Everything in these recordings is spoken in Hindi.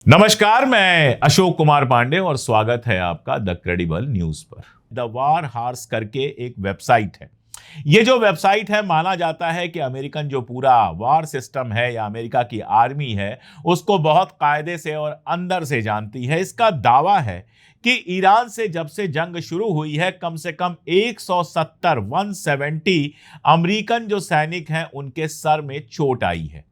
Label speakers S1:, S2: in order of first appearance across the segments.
S1: नमस्कार, मैं अशोक कुमार पांडे और स्वागत है आपका द क्रेडिबल न्यूज पर। द वार हार्स करके एक वेबसाइट है। ये जो वेबसाइट है, माना जाता है कि अमेरिकन जो पूरा वार सिस्टम है या अमेरिका की आर्मी है उसको बहुत कायदे से और अंदर से जानती है। इसका दावा है कि ईरान से जब से जंग शुरू हुई है कम से कम 170 अमेरिकन जो सैनिक हैं उनके सर में चोट आई है,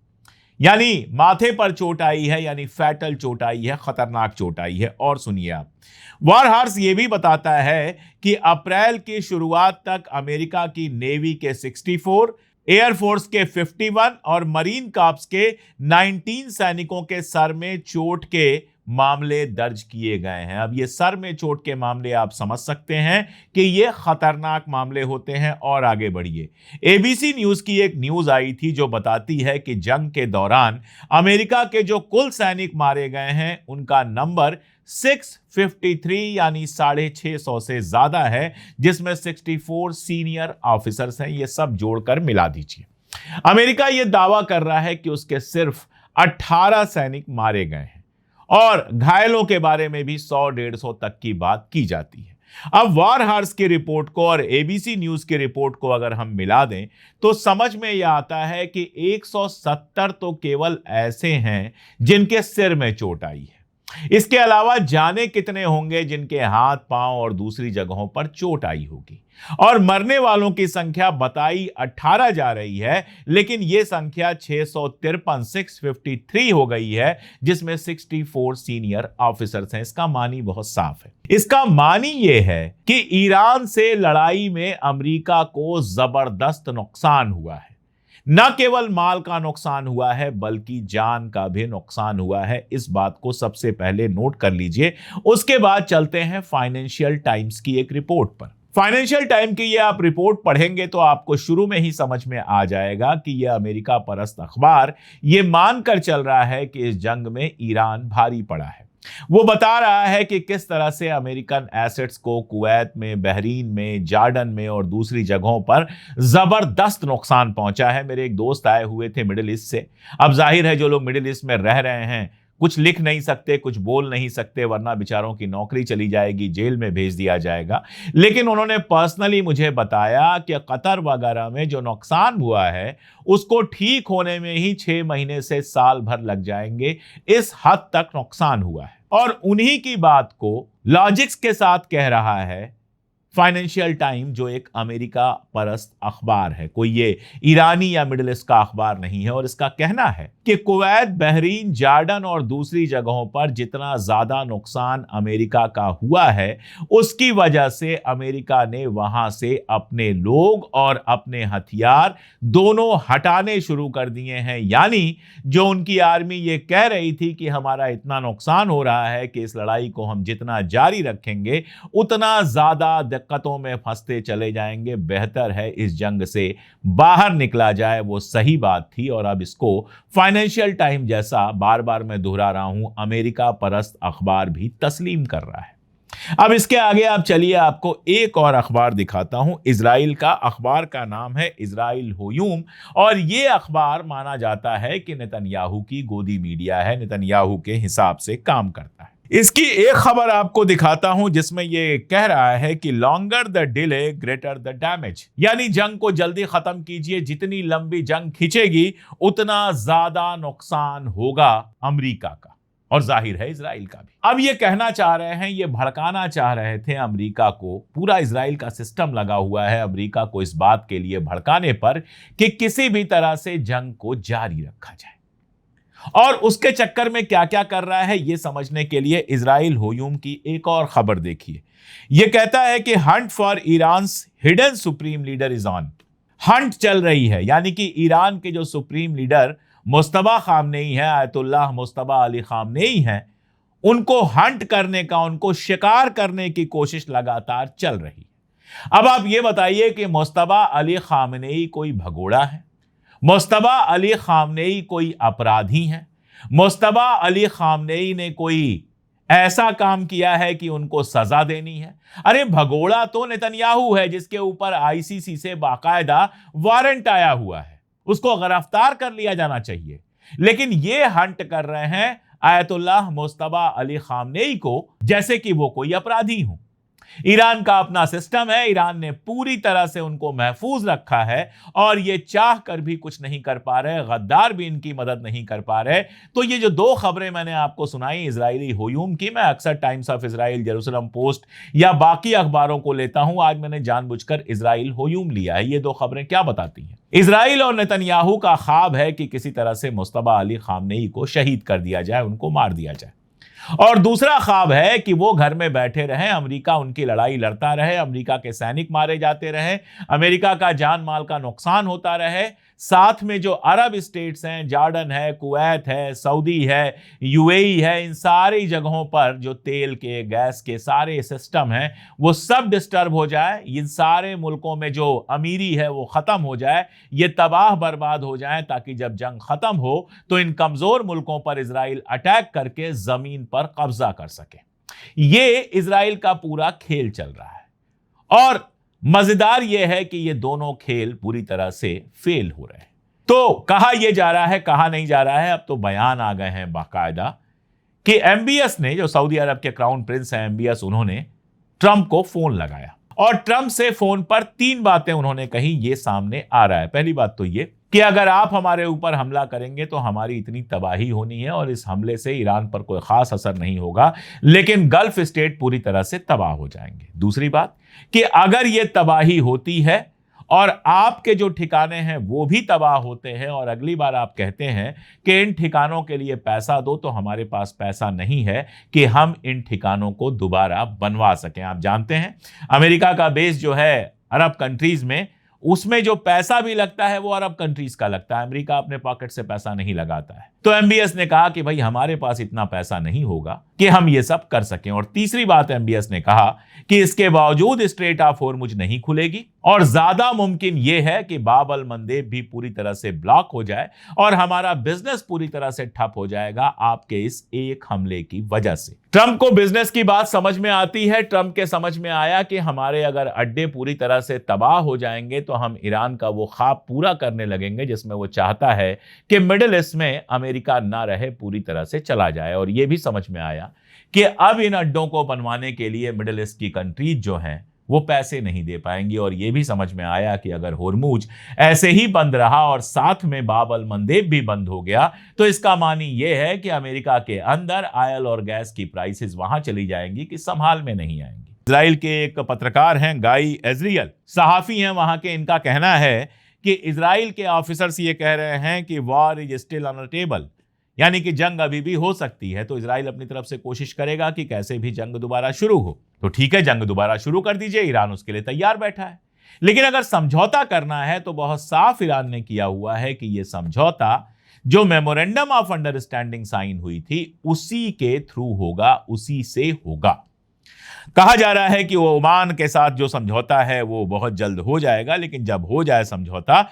S1: यानी माथे पर चोट आई है, यानी फैटल चोट आई है, खतरनाक चोट आई है। और सुनिए आप, वॉर हॉर्स ये भी बताता है कि अप्रैल की शुरुआत तक अमेरिका की नेवी के 64, एयरफोर्स के 51 और मरीन कॉर्प्स के 19 सैनिकों के सर में चोट के मामले दर्ज किए गए हैं। अब ये सर में चोट के मामले आप समझ सकते हैं कि ये खतरनाक मामले होते हैं। और आगे बढ़िए, एबीसी न्यूज की एक न्यूज आई थी जो बताती है कि जंग के दौरान अमेरिका के जो कुल सैनिक मारे गए हैं उनका नंबर 653 यानी 650 से ज्यादा है, जिसमें 64 सीनियर ऑफिसर्स हैं। ये सब जोड़कर मिला दीजिए। अमेरिका ये दावा कर रहा है कि उसके सिर्फ 18 सैनिक मारे गए हैं और घायलों के बारे में भी 100-150 तक की बात की जाती है। अब वॉर हॉर्स की रिपोर्ट को और एबीसी न्यूज की रिपोर्ट को अगर हम मिला दें तो समझ में यह आता है कि 170 तो केवल ऐसे हैं जिनके सिर में चोट आई है। इसके अलावा जाने कितने होंगे जिनके हाथ, पांव और दूसरी जगहों पर चोट आई होगी। और मरने वालों की संख्या बताई 18 जा रही है, लेकिन यह संख्या 653 हो गई है, जिसमें 64 सीनियर ऑफिसर्स हैं। इसका मानी बहुत साफ है। इसका मानी यह है कि ईरान से लड़ाई में अमेरिका को जबरदस्त नुकसान हुआ है। न केवल माल का नुकसान हुआ है बल्कि जान का भी नुकसान हुआ है। इस बात को सबसे पहले नोट कर लीजिए। उसके बाद चलते हैं फाइनेंशियल टाइम्स की एक रिपोर्ट पर। फाइनेंशियल टाइम की ये आप रिपोर्ट पढ़ेंगे तो आपको शुरू में ही समझ में आ जाएगा कि यह अमेरिका परस्त अखबार ये मानकर चल रहा है कि इस जंग में ईरान भारी पड़ा है। वो बता रहा है कि किस तरह से अमेरिकन एसेट्स को कुवैत में, बहरीन में, जॉर्डन में और दूसरी जगहों पर जबरदस्त नुकसान पहुंचा है। मेरे एक दोस्त आए हुए थे मिडिल ईस्ट से। अब जाहिर है जो लोग मिडिल ईस्ट में रह रहे हैं कुछ लिख नहीं सकते, कुछ बोल नहीं सकते, वरना बेचारों की नौकरी चली जाएगी, जेल में भेज दिया जाएगा। लेकिन उन्होंने पर्सनली मुझे बताया कि कतर वगैरह में जो नुकसान हुआ है उसको ठीक होने में ही 6 महीने से साल भर लग जाएंगे। इस हद तक नुकसान हुआ है। और उन्हीं की बात को लॉजिक्स के साथ कह रहा है फाइनेंशियल टाइम, जो एक अमेरिका परस्त अखबार है, कोई ये ईरानी या मिडिल ईस्ट का अखबार नहीं है। और इसका कहना है कि कुवैत, बहरीन, जॉर्डन और दूसरी जगहों पर जितना ज्यादा नुकसान अमेरिका का हुआ है उसकी वजह से अमेरिका ने वहां से अपने लोग और अपने हथियार दोनों हटाने शुरू कर दिए हैं। यानी जो उनकी आर्मी ये कह रही थी कि हमारा इतना नुकसान हो रहा है कि इस लड़ाई को हम जितना जारी रखेंगे उतना ज्यादा दिक्कतों में फंसते चले जाएंगे, बेहतर है इस जंग से बाहर निकला जाए, वो सही बात थी। और अब इसको फाइनेंशियल टाइम जैसा, बार बार मैं दोहरा रहा हूं, अमेरिका परस्त अखबार भी तस्लीम कर रहा है। अब इसके आगे आप चलिए, आपको एक और अखबार दिखाता हूं। इजराइल का अखबार का नाम है इजराइल होयूम और यह अखबार माना जाता है कि नेतन्याहू की गोदी मीडिया है, नेतन्याहू के हिसाब से काम करता है। इसकी एक खबर आपको दिखाता हूं जिसमें यह कह रहा है कि longer the delay greater the damage, यानी जंग को जल्दी खत्म कीजिए, जितनी लंबी जंग खिंचेगी उतना ज्यादा नुकसान होगा अमेरिका का और जाहिर है इजराइल का भी। अब ये कहना चाह रहे हैं, ये भड़काना चाह रहे थे अमेरिका को। पूरा इजराइल का सिस्टम लगा हुआ है अमेरिका को इस बात के लिए भड़काने पर कि किसी भी तरह से जंग को जारी रखा जाए। और उसके चक्कर में क्या क्या कर रहा है ये समझने के लिए इजराइल होयूम की एक और खबर देखिए। यह कहता है कि Hunt for Iran's hidden supreme leader is on. Hunt चल रही है, यानी कि ईरान के जो सुप्रीम लीडर मुस्तबा खामनेई है, आयतुल्लाह मुस्तबा अली खामनेई हैं, उनको हंट करने का, उनको शिकार करने की कोशिश लगातार चल रही है। अब आप ये बताइए कि मुस्तबा अली खामनेई कोई भगोड़ा है? मुस्तबा अली खामनेई कोई अपराधी हैं? मुस्तबा अली खामनेई ने कोई ऐसा काम किया है कि उनको सजा देनी है? अरे भगोड़ा तो नेतन्याहू है जिसके ऊपर आईसीसी से बाकायदा वारंट आया हुआ है, उसको गिरफ्तार कर लिया जाना चाहिए। लेकिन ये हंट कर रहे हैं आयतुल्लाह मुस्तफा अली खामनेई को जैसे कि वो कोई अपराधी हो। ईरान का अपना सिस्टम है, ईरान ने पूरी तरह से उनको महफूज रखा है और ये चाह कर भी कुछ नहीं कर पा रहे, गद्दार भी इनकी मदद नहीं कर पा रहे। तो ये जो दो खबरें मैंने आपको सुनाई इजरायली हुयूम की, मैं अक्सर times of Israel, Jerusalem post या बाकी अखबारों को लेता हूं, आज मैंने जानबूझकर इजराइल हुयूम लिया है। ये दो खबरें क्या बताती हैं? इजराइल और नेतन्याहू का ख्वाब है कि किसी तरह से मुस्तफा अली खामनेई को शहीद कर दिया जाए, उनको मार दिया जाए। और दूसरा ख्वाब है कि वो घर में बैठे रहें, अमेरिका उनकी लड़ाई लड़ता रहे, अमेरिका के सैनिक मारे जाते रहे, अमेरिका का जान माल का नुकसान होता रहे। साथ में जो अरब स्टेट्स हैं, जॉर्डन है, कुवैत है, सऊदी है, यूएई है, इन सारी जगहों पर जो तेल के, गैस के सारे सिस्टम हैं वो सब डिस्टर्ब हो जाए, इन सारे मुल्कों में जो अमीरी है वो खत्म हो जाए, ये तबाह बर्बाद हो जाए, ताकि जब जंग खत्म हो तो इन कमजोर मुल्कों पर इजराइल अटैक करके जमीन पर कब्जा कर सके। ये इजराइल का पूरा खेल चल रहा है और मजेदार यह है कि ये दोनों खेल पूरी तरह से फेल हो रहे हैं। तो कहा यह जा रहा है, कहा नहीं जा रहा है, अब तो बयान आ गए हैं बाकायदा कि एमबीएस ने, जो सऊदी अरब के क्राउन प्रिंस हैं एमबीएस, उन्होंने ट्रंप को फोन लगाया और ट्रंप से फोन पर 3 बातें उन्होंने कही, ये सामने आ रहा है। पहली बात तो ये कि अगर आप हमारे ऊपर हमला करेंगे तो हमारी इतनी तबाही होनी है और इस हमले से ईरान पर कोई खास असर नहीं होगा, लेकिन गल्फ स्टेट पूरी तरह से तबाह हो जाएंगे। दूसरी बात कि अगर यह तबाही होती है और आपके जो ठिकाने हैं वो भी तबाह होते हैं और अगली बार आप कहते हैं कि इन ठिकानों के लिए पैसा दो, तो हमारे पास पैसा नहीं है कि हम इन ठिकानों को दोबारा बनवा सकें। आप जानते हैं अमेरिका का बेस जो है अरब कंट्रीज में, उसमें जो पैसा भी लगता है वो अरब कंट्रीज का लगता है, अमेरिका अपने पॉकेट से पैसा नहीं लगाता है। तो एमबीएस ने कहा कि भाई हमारे पास इतना पैसा नहीं होगा कि हम ये सब कर सकें। और तीसरी बात एमबीएस ने कहा कि इसके बावजूद स्ट्रेट ऑफ हॉर्मुज नहीं खुलेगी और ज्यादा मुमकिन यह है कि बाब अल मंदेब भी पूरी तरह से ब्लॉक हो जाए और हमारा बिजनेस पूरी तरह से ठप हो जाएगा आपके इस एक हमले की वजह से। ट्रंप को बिजनेस की बात समझ में आती है। ट्रंप के समझ में आया कि हमारे अगर अड्डे पूरी तरह से तबाह हो जाएंगे तो हम ईरान का वो ख्वाब पूरा करने लगेंगे जिसमें वो चाहता है कि मिडिल ईस्ट में अमेरिका ना रहे, पूरी तरह से चला जाए। और यह भी समझ में आया कि अब इन अड्डों को बनवाने के लिए मिडिल ईस्ट की कंट्रीज जो हैं वो पैसे नहीं दे पाएंगी। और यह भी समझ में आया कि अगर होर्मुज ऐसे ही बंद रहा और साथ में बाब अल मंदेब भी बंद हो गया तो इसका मानी यह है कि अमेरिका के अंदर ऑयल और गैस की प्राइसेस वहां चली जाएंगी कि संभाल में नहीं आएंगी। इजराइल के एक पत्रकार हैं गाई एजरियल, सहाफी हैं वहां के, इनका कहना है कि इजराइल के ऑफिसर्स ये कह रहे हैं कि war is still on the table, यानी कि जंग अभी भी हो सकती है। तो इजराइल अपनी तरफ से कोशिश करेगा कि कैसे भी जंग दोबारा शुरू हो। तो ठीक है, जंग दोबारा शुरू कर दीजिए, ईरान उसके लिए तैयार बैठा है। लेकिन अगर समझौता करना है तो बहुत साफ ईरान ने किया हुआ है कि यह समझौता जो मेमोरेंडम ऑफ अंडरस्टैंडिंग साइन हुई थी उसी के थ्रू होगा, उसी से होगा। कहा जा रहा है कि वो ओमान के साथ जो समझौता है वो बहुत जल्द हो जाएगा, लेकिन जब हो जाए समझौता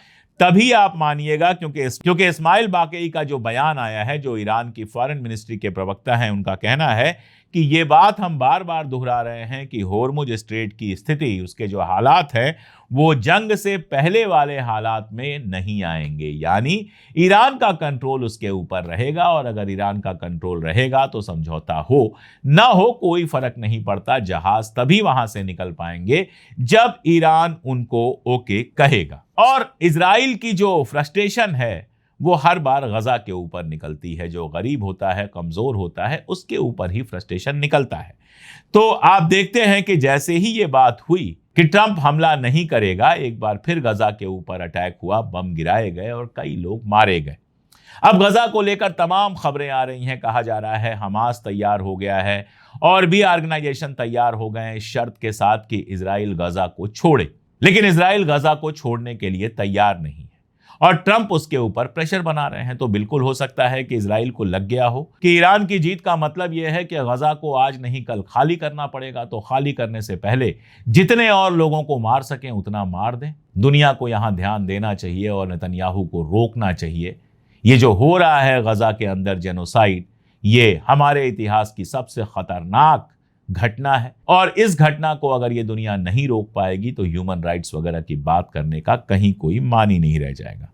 S1: तभी आप मानिएगा, क्योंकि इस्माइल बाक़ई का जो बयान आया है, जो ईरान की फॉरेन मिनिस्ट्री के प्रवक्ता हैं, उनका कहना है कि ये बात हम बार बार दोहरा रहे हैं कि होर्मुज स्ट्रेट की स्थिति, उसके जो हालात हैं वो जंग से पहले वाले हालात में नहीं आएंगे, यानी ईरान का कंट्रोल उसके ऊपर रहेगा। और अगर ईरान का कंट्रोल रहेगा तो समझौता हो ना हो कोई फर्क नहीं पड़ता, जहाज तभी वहां से निकल पाएंगे जब ईरान उनको ओके कहेगा। और इजराइल की जो फ्रस्ट्रेशन है वो हर बार गजा के ऊपर निकलती है, जो गरीब होता है, कमजोर होता है, उसके ऊपर ही फ्रस्ट्रेशन निकलता है। तो आप देखते हैं कि जैसे ही ये बात हुई कि ट्रंप हमला नहीं करेगा, एक बार फिर गजा के ऊपर अटैक हुआ, बम गिराए गए और कई लोग मारे गए। अब गजा को लेकर तमाम खबरें आ रही हैं, कहा जा रहा है हमास तैयार हो गया है और भी ऑर्गेनाइजेशन तैयार हो गए हैं, शर्त के साथ कि इजराइल गजा को छोड़े। लेकिन इजराइल गजा को छोड़ने के लिए तैयार नहीं है और ट्रंप उसके ऊपर प्रेशर बना रहे हैं। तो बिल्कुल हो सकता है कि इजराइल को लग गया हो कि ईरान की जीत का मतलब यह है कि गजा को आज नहीं कल खाली करना पड़ेगा, तो खाली करने से पहले जितने और लोगों को मार सकें उतना मार दें। दुनिया को यहां ध्यान देना चाहिए और नेतन्याहू को रोकना चाहिए। ये जो हो रहा है गजा के अंदर जेनोसाइड, ये हमारे इतिहास की सबसे खतरनाक घटना है और इस घटना को अगर ये दुनिया नहीं रोक पाएगी तो ह्यूमन राइट्स वगैरह की बात करने का कहीं कोई मानी नहीं रह जाएगा।